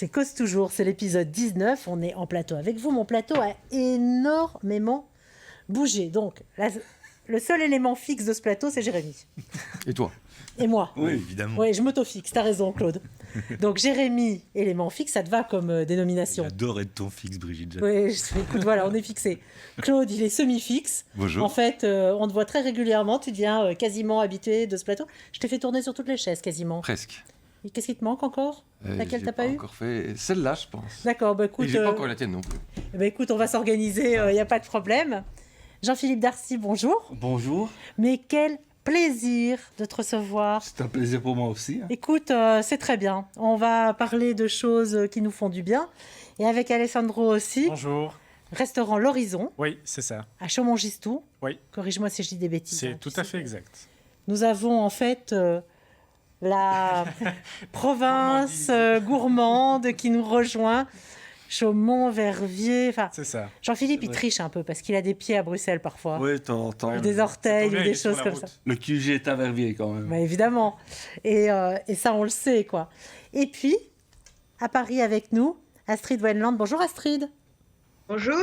C'est Cause Toujours, c'est l'épisode 19. On est en plateau avec vous. Mon plateau a énormément bougé. Donc, le seul élément fixe de ce plateau, c'est Jérémy. Et toi? Et moi. Oui, évidemment. Oui, je m'auto-fixe, t'as raison, Claude. Donc, Jérémy, élément fixe, ça te va comme dénomination? J'adore être ton fixe, Brigitte. Oui, écoute, voilà, on est fixé. Claude, il est semi-fixe. Bonjour. En fait, on te voit très régulièrement. Tu deviens quasiment habitué de ce plateau. Je t'ai fait tourner sur toutes les chaises, quasiment. Presque. Et qu'est-ce qui te manque encore? Laquelle t'as pas eu? encore fait celle-là, je pense. D'accord, bah écoute. Et j'ai pas encore la tienne non plus. Bah écoute, on va s'organiser, il n'y a pas de problème. Jean-Philippe Darcy, bonjour. Bonjour, Mais quel plaisir de te recevoir. c'est un plaisir pour moi aussi. Écoute, c'est très bien. On va parler de choses qui nous font du bien. Et avec Alessandro aussi, Bonjour. restaurant L'Horizon, Oui, c'est ça. à Chaumont-Gistou. Oui, Corrige-moi si je dis des bêtises. c'est hein, tout tu à sais fait que exact. Nous avons en fait la province gourmande qui nous rejoint. Chaumont, Verviers, enfin... C'est ça. Jean-Philippe, C'est il vrai. triche un peu parce qu'il a des pieds à Bruxelles parfois. Oui, de temps en temps. Des orteils tombe bien, ou il des est sur choses la comme route. ça. Le QG est à Verviers quand même. Bah, évidemment. Et ça, on le sait, quoi. Et puis, à Paris avec nous, Astrid Wendland. Bonjour Astrid. Bonjour.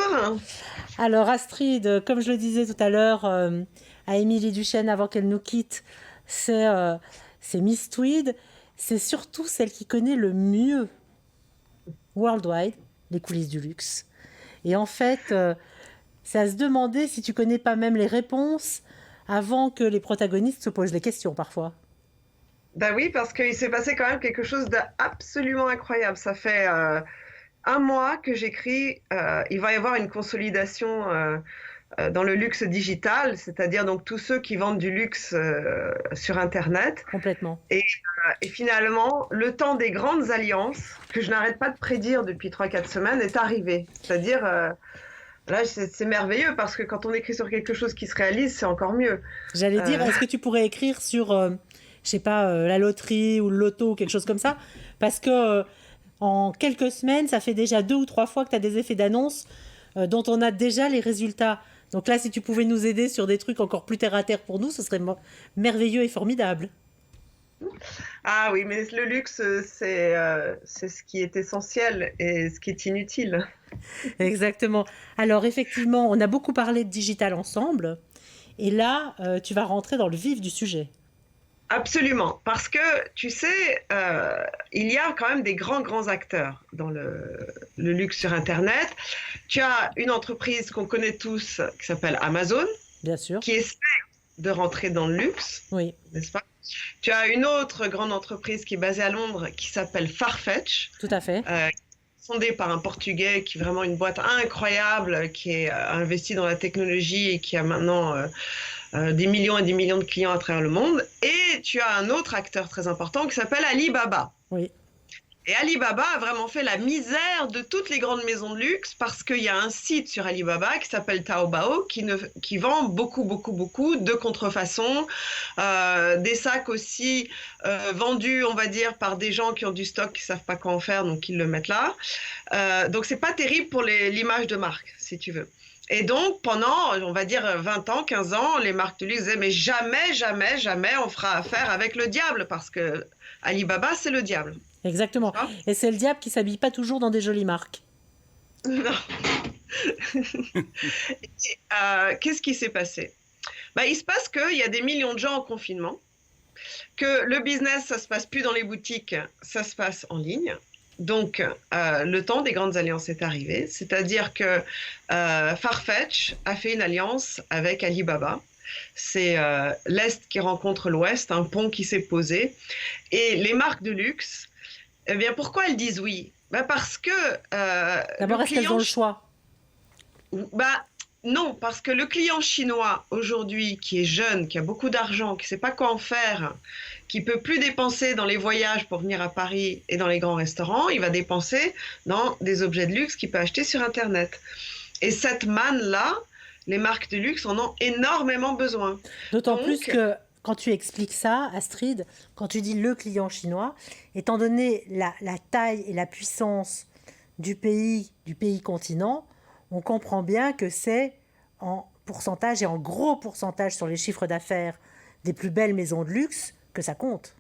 Alors Astrid, comme je le disais tout à l'heure à Émilie Duchesne avant qu'elle nous quitte, c'est Miss Tweed. C'est surtout celle qui connaît le mieux worldwide les coulisses du luxe. Et en fait, c'est à se demander si tu connais pas même les réponses avant que les protagonistes se posent les questions parfois. Ben oui, parce qu'il s'est passé quand même quelque chose d'absolument incroyable. Ça fait un mois que j'écris, il va y avoir une consolidation dans le luxe digital, c'est-à-dire donc tous ceux qui vendent du luxe sur Internet. Complètement. Et finalement, le temps des grandes alliances, que je n'arrête pas de prédire depuis 3-4 semaines, est arrivé. C'est-à-dire, là, c'est merveilleux parce que quand on écrit sur quelque chose qui se réalise, c'est encore mieux. J'allais dire, est-ce que tu pourrais écrire sur, je sais pas, la loterie ou le loto ou quelque chose comme ça? Parce que en quelques semaines, ça fait déjà 2 ou 3 fois que tu as des effets d'annonce dont on a déjà les résultats. Donc là, si tu pouvais nous aider sur des trucs encore plus terre-à-terre pour nous, ce serait merveilleux et formidable. Ah oui, mais le luxe, c'est ce qui est essentiel et ce qui est inutile. Exactement. Alors effectivement, on a beaucoup parlé de digital ensemble. Et là, tu vas rentrer dans le vif du sujet. Absolument, parce que tu sais, il y a quand même des grands acteurs dans le luxe sur Internet. Tu as une entreprise qu'on connaît tous qui s'appelle Amazon, Bien sûr. qui essaie de rentrer dans le luxe, Oui. n'est-ce pas? Tu as une autre grande entreprise qui est basée à Londres qui s'appelle Farfetch, Tout à fait. fondée par un Portugais qui est vraiment une boîte incroyable, qui est investie dans la technologie et qui a maintenant des millions et des millions de clients à travers le monde. Et tu as un autre acteur très important qui s'appelle Alibaba. Oui. Et Alibaba a vraiment fait la misère de toutes les grandes maisons de luxe parce qu'il y a un site sur Alibaba qui s'appelle Taobao qui vend beaucoup de contrefaçons, des sacs aussi vendus, on va dire, par des gens qui ont du stock, qui savent pas quoi en faire, donc ils le mettent là. Donc c'est pas terrible pour l'image de marque, si tu veux. Et donc, pendant, on va dire, 20 ans, 15 ans, les marques de luxe disaient, mais jamais on fera affaire avec le diable, parce que Alibaba, c'est le diable. Exactement. Ah. Et c'est le diable qui s'habille pas toujours dans des jolies marques. Non. Qu'est-ce qui s'est passé? Il se passe qu'il y a des millions de gens en confinement, que le business, ça se passe plus dans les boutiques, ça se passe en ligne. Donc, le temps des grandes alliances est arrivé, c'est-à-dire que Farfetch a fait une alliance avec Alibaba. C'est l'Est qui rencontre l'Ouest, un pont qui s'est posé. Et les marques de luxe, eh bien, pourquoi elles disent oui? Parce que D'abord, est-ce qu'elles ont le choix? Non, parce que le client chinois aujourd'hui, qui est jeune, qui a beaucoup d'argent, qui ne sait pas quoi en faire, qui peut plus dépenser dans les voyages pour venir à Paris et dans les grands restaurants, il va dépenser dans des objets de luxe qu'il peut acheter sur Internet. Et cette manne-là, les marques de luxe en ont énormément besoin. D'autant Donc, plus que quand tu expliques ça, Astrid, quand tu dis le client chinois, étant donné la taille et la puissance du pays continent, on comprend bien que c'est en pourcentage et en gros pourcentage sur les chiffres d'affaires des plus belles maisons de luxe que ça compte.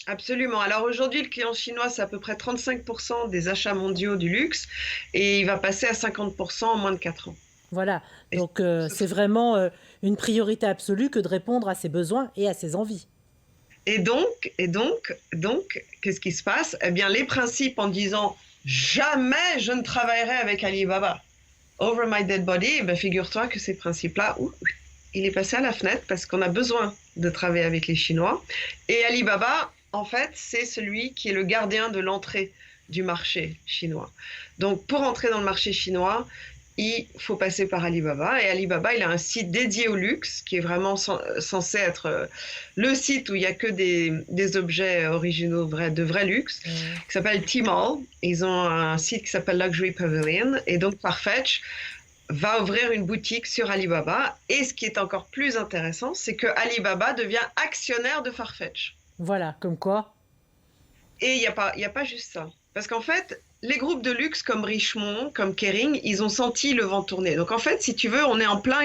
Absolument. Alors aujourd'hui, le client chinois, c'est à peu près 35% des achats mondiaux du luxe et il va passer à 50% en moins de 4 ans. Voilà. Et Donc, ce c'est sera- vraiment une priorité absolue que de répondre à ses besoins et à ses envies. et donc, qu'est-ce qui se passe? Eh bien, les principes en disant jamais je ne travaillerai avec Alibaba, over my dead body, eh ben, figure-toi que ces principes-là, il est passé à la fenêtre parce qu'on a besoin de travailler avec les Chinois. Et Alibaba, en fait, c'est celui qui est le gardien de l'entrée du marché chinois. Donc, pour entrer dans le marché chinois, il faut passer par Alibaba. Et Alibaba, il a un site dédié au luxe qui est vraiment censé être le site où il n'y a que des objets originaux de vrai luxe, qui s'appelle Tmall. Ils ont un site qui s'appelle Luxury Pavilion. Et donc, Farfetch va ouvrir une boutique sur Alibaba. Et ce qui est encore plus intéressant, c'est que Alibaba devient actionnaire de Farfetch. Voilà, comme quoi. Et il y a pas juste ça. Parce qu'en fait, les groupes de luxe comme Richemont, comme Kering, ils ont senti le vent tourner. Donc en fait, si tu veux, on est en plein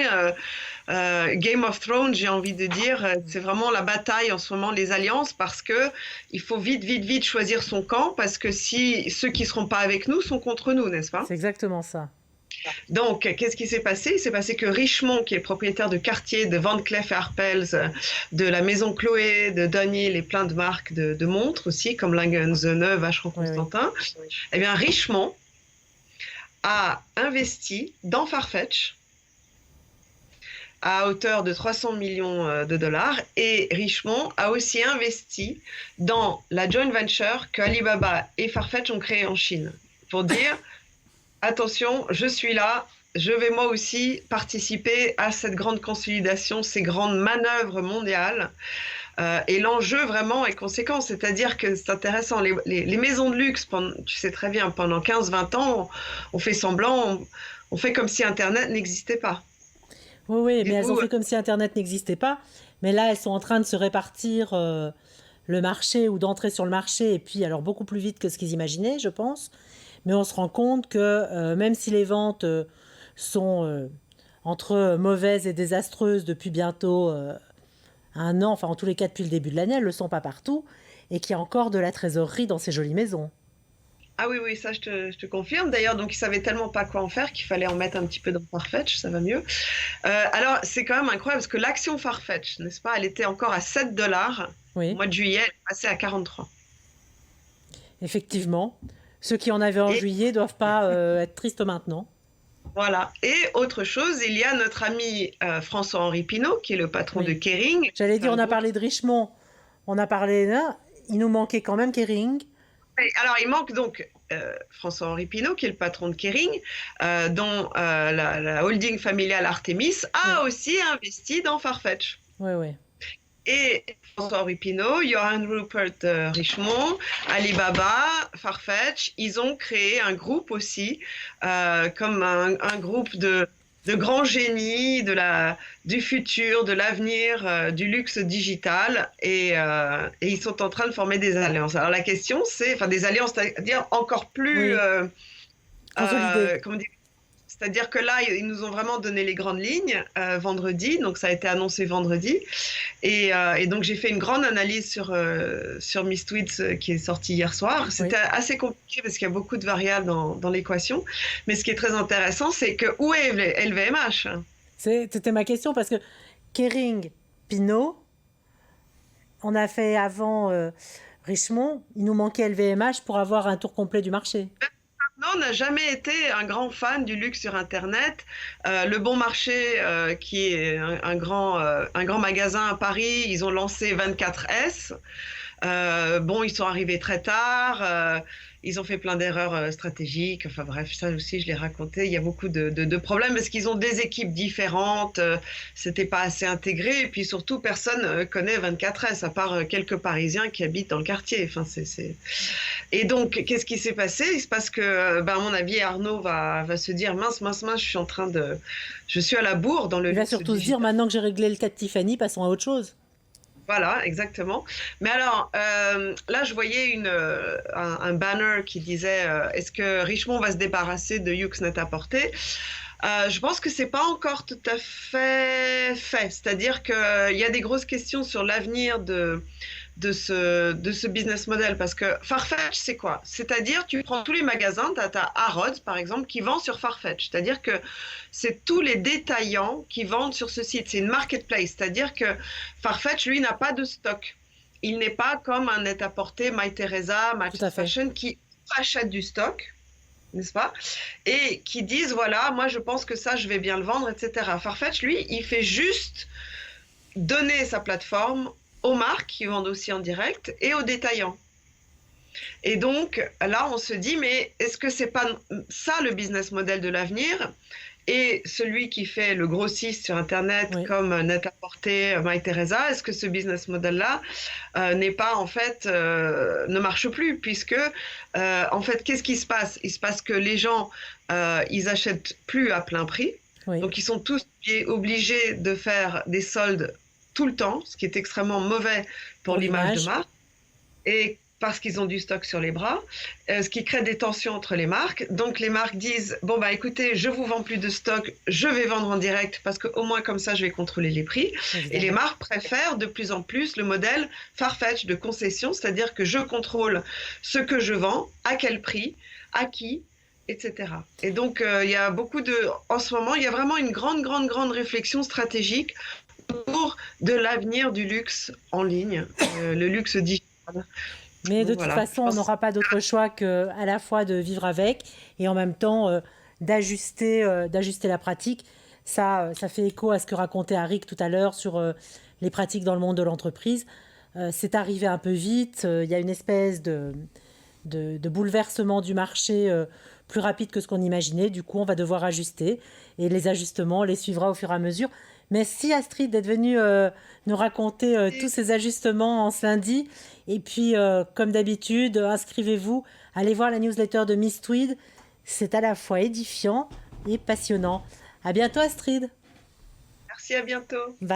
Game of Thrones, j'ai envie de dire. C'est vraiment la bataille en ce moment, les alliances, parce que il faut vite, vite, vite choisir son camp, parce que si ceux qui seront pas avec nous sont contre nous, n'est-ce pas? C'est exactement ça. Donc, qu'est-ce qui s'est passé? Il s'est passé que Richemont, qui est le propriétaire de Cartier, de Van Cleef Arpels, de la maison Chloé, de Dunhill et plein de marques de montres aussi, comme Lange & Söhne, Vacheron Oui, oui. Constantin, eh bien, Richemont a investi dans Farfetch à hauteur de 300 millions de dollars et Richemont a aussi investi dans la joint venture que Alibaba et Farfetch ont créée en Chine pour dire attention, je suis là, je vais moi aussi participer à cette grande consolidation, ces grandes manœuvres mondiales. Et l'enjeu vraiment est conséquent, c'est-à-dire que c'est intéressant, les maisons de luxe, tu sais très bien, pendant 15-20 ans, on fait semblant, on fait comme si Internet n'existait pas. Oui, oui, Du mais elles ont coup, fait comme si Internet n'existait pas. Mais là, elles sont en train de se répartir le marché ou d'entrer sur le marché, et puis alors beaucoup plus vite que ce qu'ils imaginaient, je pense. Mais on se rend compte que même si les ventes sont entre mauvaises et désastreuses depuis bientôt un an, enfin en tous les cas depuis le début de l'année, elles ne le sont pas partout, et qu'il y a encore de la trésorerie dans ces jolies maisons. ah oui, oui, ça je te confirme. D'ailleurs, donc ils savaient tellement pas quoi en faire qu'il fallait en mettre un petit peu dans Farfetch, ça va mieux. Alors, c'est quand même incroyable parce que l'action Farfetch, n'est-ce pas, elle était encore à 7 dollars au Oui, mois de juillet, elle est passée à 43. effectivement. Ceux qui en avaient en Et juillet doivent pas être tristes maintenant. voilà. Et autre chose, il y a notre ami François-Henri Pinault, qui est le patron de Oui. Kering. J'allais C'est dire, un on a groupe. parlé de Richemont, on a parlé là, il nous manquait quand même Kering. Alors, il manque donc François-Henri Pinault, qui est le patron de Kering, dont la holding familiale Artemis a Oui, aussi investi dans Farfetch. oui, oui. Et François-Henri Pinault, Johan Rupert Richemont, Alibaba, Farfetch, ils ont créé un groupe aussi, comme un groupe de grands génies du futur, de l'avenir, du luxe digital, et ils sont en train de former des alliances. Alors la question, c'est, enfin des alliances, c'est-à-dire encore plus, Oui, consolidé. comment dire, c'est-à-dire que là, ils nous ont vraiment donné les grandes lignes vendredi, donc ça a été annoncé vendredi. Et donc j'ai fait une grande analyse sur Miss Tweets qui est sortie hier soir. Oui. C'était assez compliqué parce qu'il y a beaucoup de variables dans l'équation. Mais ce qui est très intéressant, c'est que où est LVMH? C'était ma question parce que Kering, Pinault, on a fait avant Richemont, il nous manquait LVMH pour avoir un tour complet du marché. Non, on n'a jamais été un grand fan du luxe sur Internet. Le Bon Marché, qui est un grand magasin à Paris, ils ont lancé 24S. Bon, ils sont arrivés très tard. Ils ont fait plein d'erreurs stratégiques. Enfin bref, ça aussi, je l'ai raconté. Il y a beaucoup de problèmes parce qu'ils ont des équipes différentes. C'était pas assez intégré. Et puis surtout, personne connaît 24S, à part quelques Parisiens qui habitent dans le quartier. Enfin, Et donc, qu'est-ce qui s'est passé? Il se passe que, à mon avis, Arnaud va se dire, mince, mince, mince, je suis à la bourre dans le Il va luxe surtout se dire, digital. maintenant que j'ai réglé le cas de Tiffany, passons à autre chose. Voilà, exactement. Mais alors, là, je voyais un banner qui disait est-ce que Richemont va se débarrasser de Yoox Net-à-Porter? Je pense que c'est pas encore tout à fait fait. C'est-à-dire qu'il y a des grosses questions sur l'avenir de ce business model. Parce que Farfetch, c'est quoi? C'est-à-dire, tu prends tous les magasins, tu as Harrods, par exemple, qui vend sur Farfetch. C'est-à-dire que c'est tous les détaillants qui vendent sur ce site. C'est une marketplace. C'est-à-dire que Farfetch, lui, n'a pas de stock. Il n'est pas comme un net-à-porter, Mytheresa, Match Fashion, qui achète du stock, n'est-ce pas? Et qui disent, voilà, moi, je pense que ça, je vais bien le vendre, etc. Farfetch, lui, il fait juste donner sa plateforme aux marques qui vendent aussi en direct et aux détaillants. Et donc, là, on se dit, mais est-ce que c'est pas ça le business model de l'avenir? Et celui qui fait le grossiste sur Internet, comme Net-à-Porter, Mytheresa, est-ce que ce business model-là n'est pas, en fait, ne marche plus? Puisque, en fait, qu'est-ce qui se passe? Il se passe que les gens, ils achètent plus à plein prix. Donc, ils sont tous obligés de faire des soldes tout le temps, ce qui est extrêmement mauvais pour l'image de marque. Et parce qu'ils ont du stock sur les bras, ce qui crée des tensions entre les marques. Donc les marques disent, bon bah écoutez, je vous vends plus de stock, je vais vendre en direct parce qu'au moins comme ça je vais contrôler les prix. Évidemment. Et les marques préfèrent de plus en plus le modèle Farfetch de concession, c'est-à-dire que je contrôle ce que je vends, à quel prix, à qui, etc. Et donc il y a en ce moment, il y a vraiment une grande réflexion stratégique autour de l'avenir du luxe en ligne, le luxe digital. Mais de toute façon, on n'aura pas d'autre choix que à la fois de vivre avec et en même temps d'ajuster la pratique. Ça fait écho à ce que racontait Arik tout à l'heure sur les pratiques dans le monde de l'entreprise. C'est arrivé un peu vite. Il y a une espèce de bouleversement du marché plus rapide que ce qu'on imaginait. Du coup, on va devoir ajuster. Et les ajustements, on les suivra au fur et à mesure. Merci Astrid d'être venue nous raconter tous ces ajustements en ce lundi. Et puis, comme d'habitude, inscrivez-vous, allez voir la newsletter de Miss Tweed. C'est à la fois édifiant et passionnant. À bientôt Astrid. Merci, à bientôt. Bye.